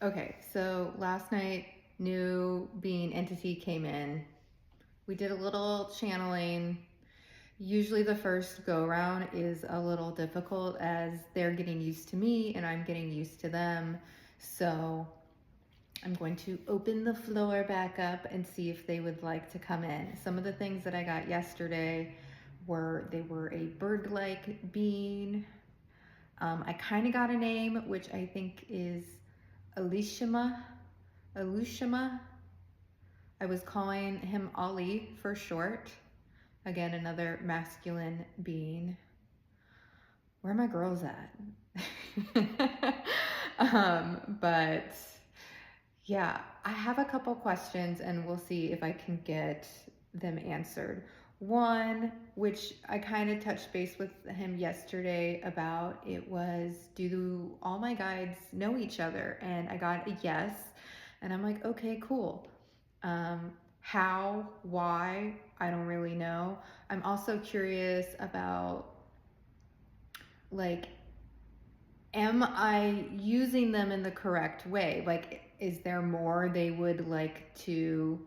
Okay, so last night, new being entity came in. We did a little channeling. Usually the first go around is a little difficult as they're getting used to me and I'm getting used to them. So I'm going to open the floor back up and see if they would like to come in. Some of the things that I got yesterday they were a bird-like being. I kind of got a name, which I think is Alushima. Alushima. I was calling him Ali for short. Again, another masculine being. Where are my girls at? But yeah, I have a couple questions and we'll see if I can get them answered. One, which I kind of touched base with him yesterday about, it was, do all my guides know each other? And I got a yes. And I'm like, okay, cool. How, why, I don't really know. I'm also curious about, like, am I using them in the correct way? Like, is there more they would like to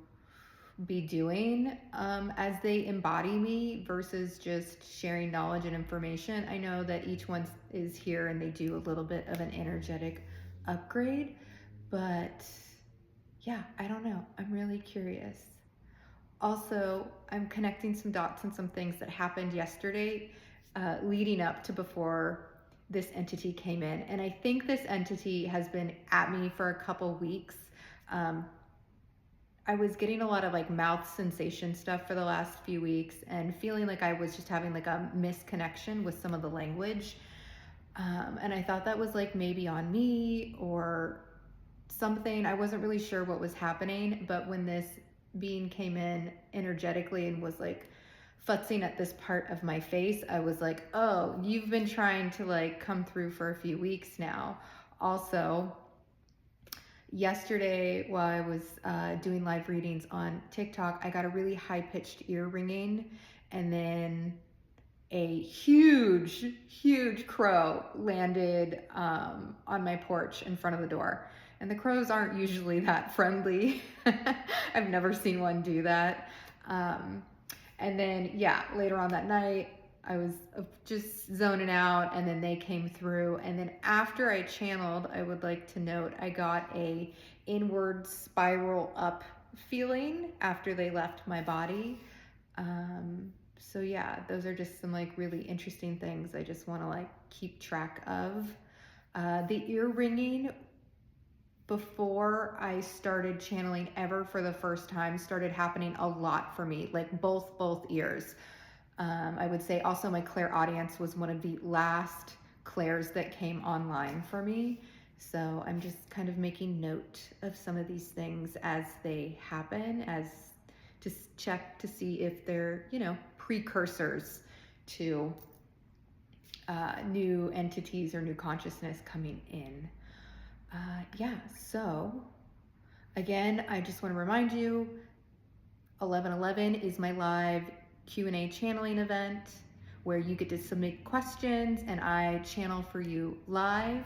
be doing as they embody me versus just sharing knowledge and information? I know that each one is here and they do a little bit of an energetic upgrade, but yeah, I don't know. I'm really curious. Also, I'm connecting some dots on some things that happened yesterday leading up to before this entity came in. And I think this entity has been at me for a couple weeks. I was getting a lot of like mouth sensation stuff for the last few weeks and feeling like I was just having like a misconnection with some of the language. And I thought that was like maybe on me or something. I wasn't really sure what was happening, but when this being came in energetically and was like futzing at this part of my face, I was like, oh, you've been trying to like come through for a few weeks now. Also, yesterday while I was doing live readings on TikTok, I got a really high-pitched ear ringing, and then a huge crow landed on my porch in front of the door. And the crows aren't usually that friendly. I've never seen one do that. And then, yeah, later on that night, I was just zoning out, and then they came through. And then after I channeled, I would like to note, I got a inward spiral up feeling after they left my body. So yeah, those are just some like really interesting things I just want to like keep track of. The ear ringing before I started channeling ever for the first time started happening a lot for me, like both ears. I would say also my clairaudience was one of the last clairs that came online for me. So I'm just kind of making note of some of these things as they happen, as to check to see if they're, precursors to new entities or new consciousness coming in. Yeah, so again, I just want to remind you, 11/11 is my live Q&A channeling event where you get to submit questions and I channel for you live.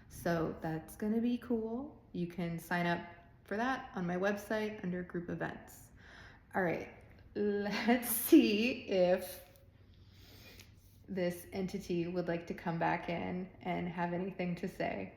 So that's going to be cool. You can sign up for that on my website under group events. All right, let's see if this entity would like to come back in and have anything to say.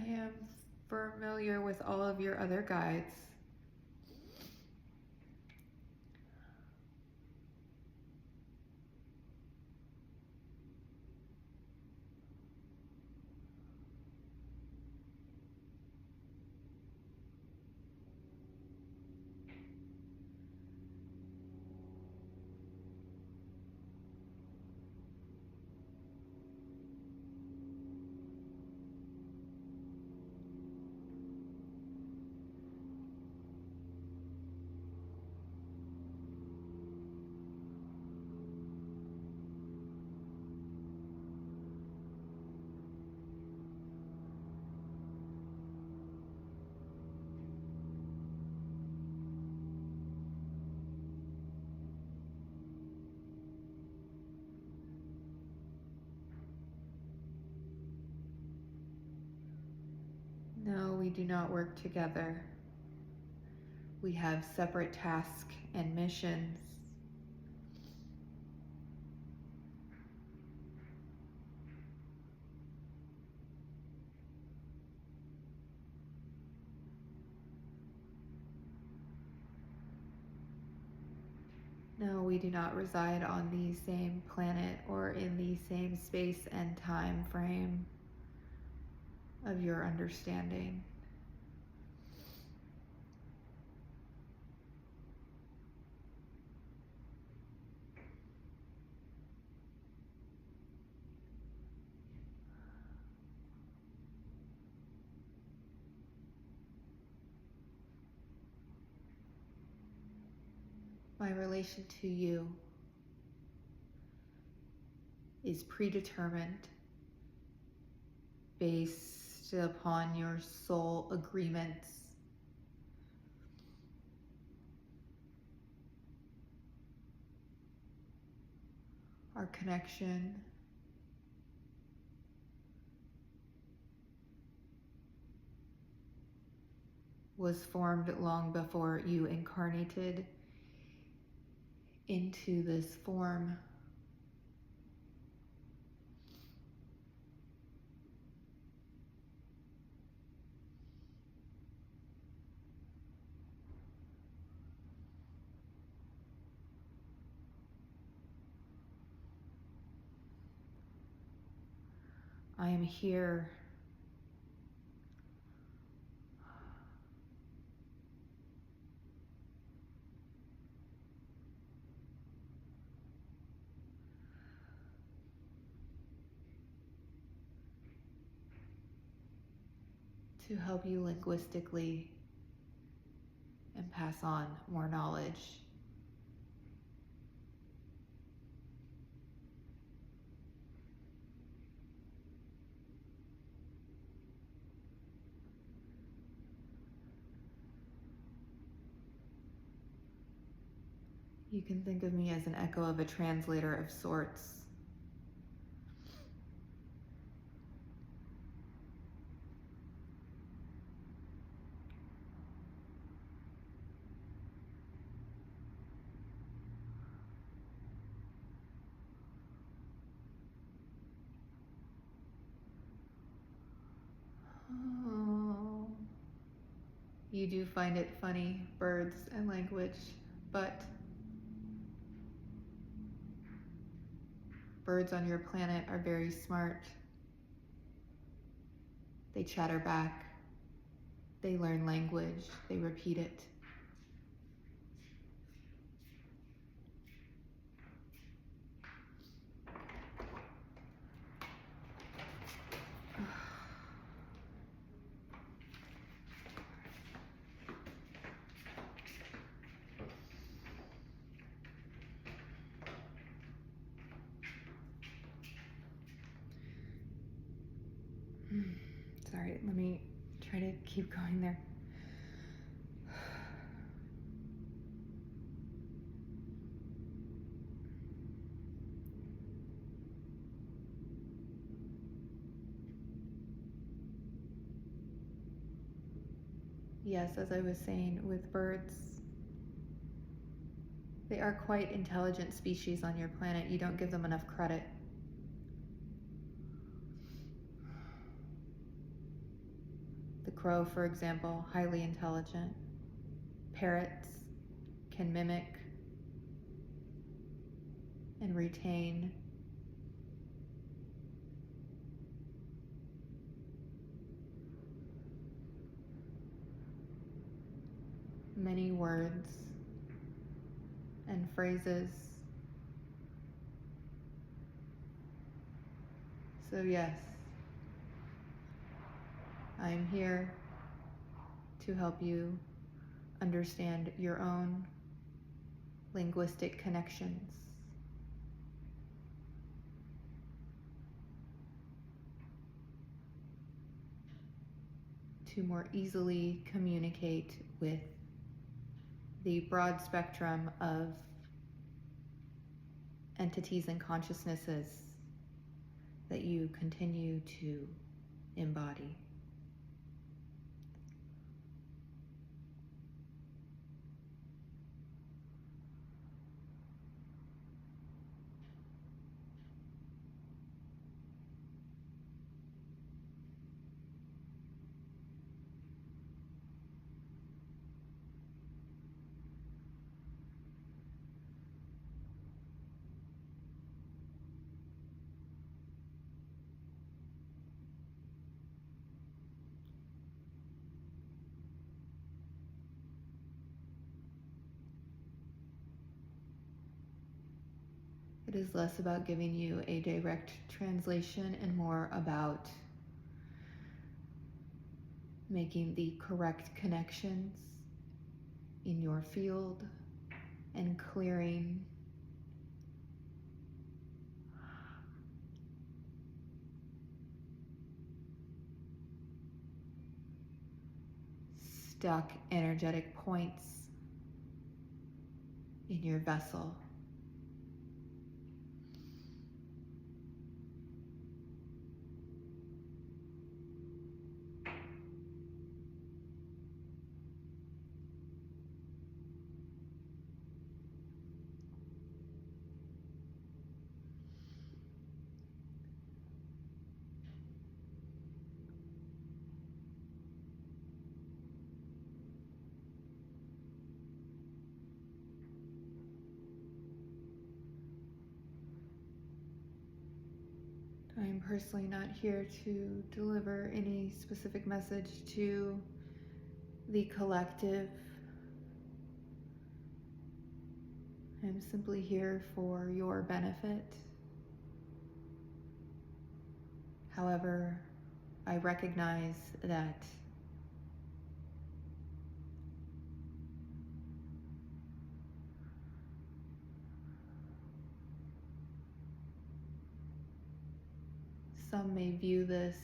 am familiar with all of your other guides. No, we do not work together. We have separate tasks and missions. No, we do not reside on the same planet or in the same space and time frame of your understanding. My relation to you is predetermined based upon your soul agreements. Our connection was formed long before you incarnated into this form. I am here to help you linguistically and pass on more knowledge. You can think of me as an echo of a translator of sorts. Oh, you do find it funny, birds and language, but birds on your planet are very smart. They chatter back. They learn language. They repeat it. Sorry, let me try to keep going there. Yes, as I was saying, with birds, they are quite intelligent species on your planet. You don't give them enough credit. crow, for example, highly intelligent. Parrots can mimic and retain many words and phrases. So yes, I am here to help you understand your own linguistic connections. To more easily communicate with the broad spectrum of entities and consciousnesses that you continue to embody. It is less about giving you a direct translation and more about making the correct connections in your field and clearing stuck energetic points in your vessel. I am personally not here to deliver any specific message to the collective. I'm simply here for your benefit. However, I recognize that some may view this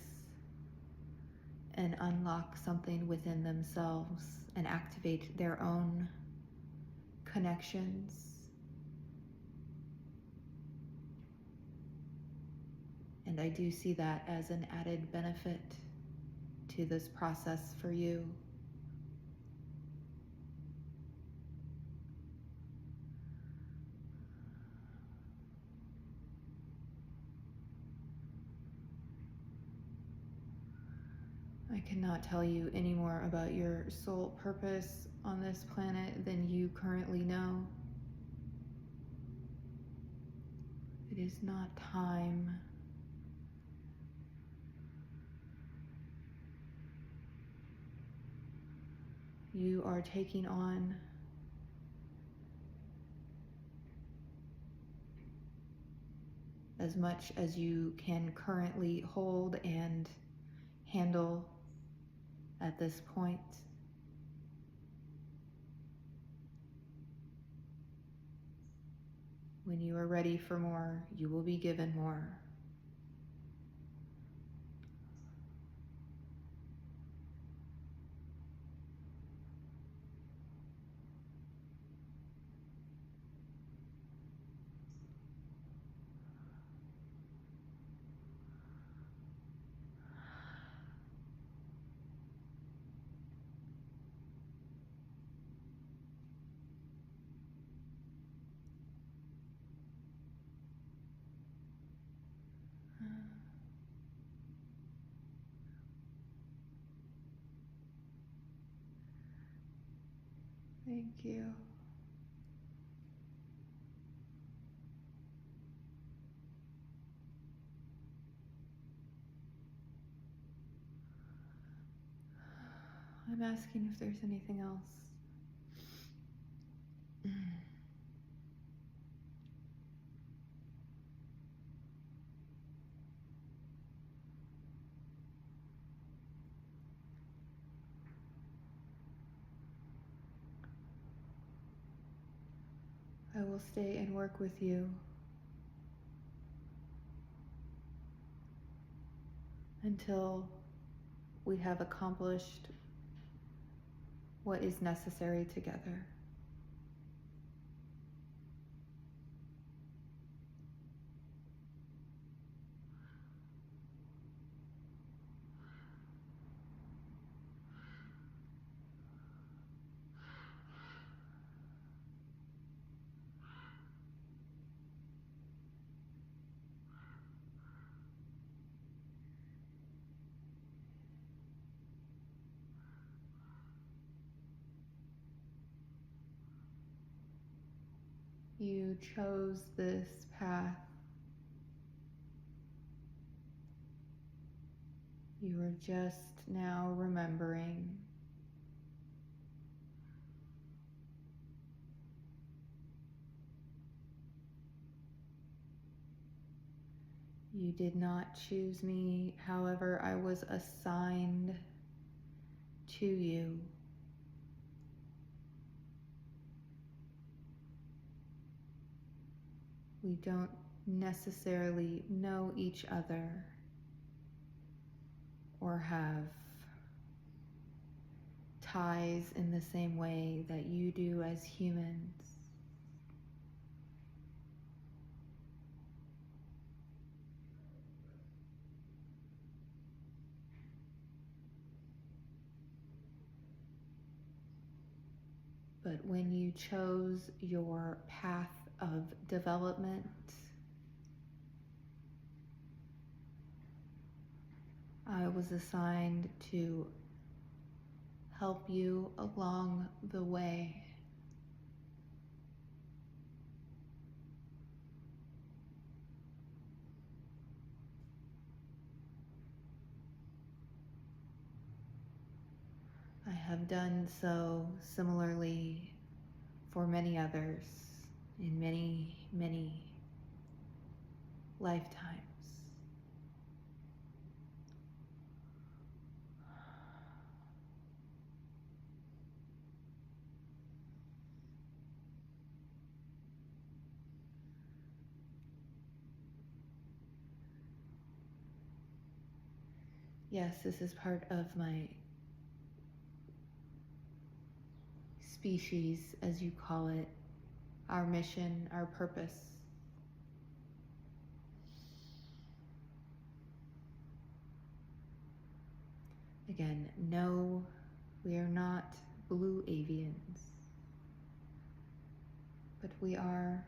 and unlock something within themselves and activate their own connections. And I do see that as an added benefit to this process for you. I cannot tell you any more about your soul purpose on this planet than you currently know. It is not time. You are taking on as much as you can currently hold and handle at this point. When you are ready for more, you will be given more. Thank you. I'm asking if there's anything else. I will stay and work with you until we have accomplished what is necessary together. You chose this path. You are just now remembering. You did not choose me, however, I was assigned to you. We don't necessarily know each other or have ties in the same way that you do as humans. But when you chose your path of development, I was assigned to help you along the way. I have done so similarly for many others in many, many lifetimes. Yes, this is part of my species, as you call it, our mission, our purpose. Again, no, we are not blue avians, but we are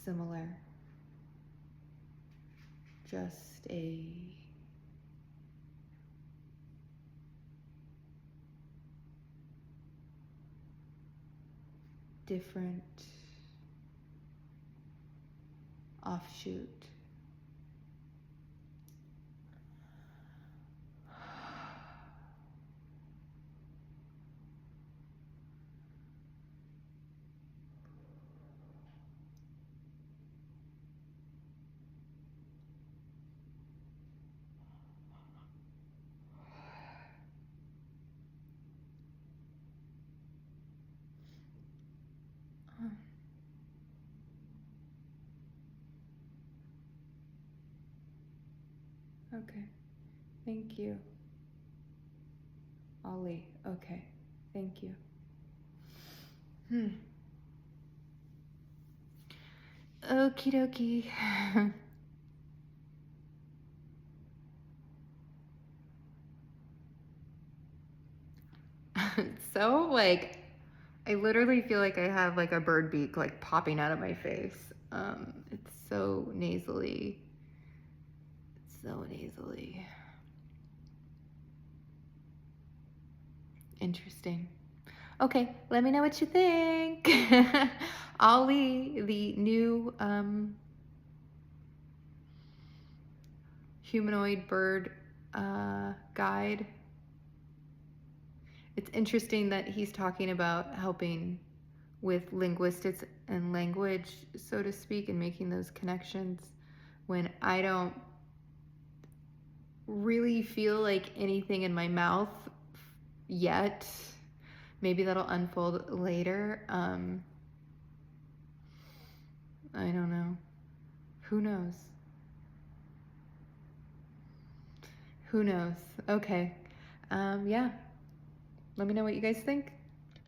similar. Just a different offshoot. Okay, thank you. Ali, okay, thank you. Okie dokie. So, like, I literally feel like I have like a bird beak like popping out of my face. It's so nasally. So nasally. Interesting. Okay, let me know what you think. Ollie, the new humanoid bird guide. It's interesting that he's talking about helping with linguistics and language, so to speak, and making those connections when I don't really feel like anything in my mouth yet. Maybe that'll unfold later. I don't know. Who knows? Who knows? Okay. Yeah. Let me know what you guys think.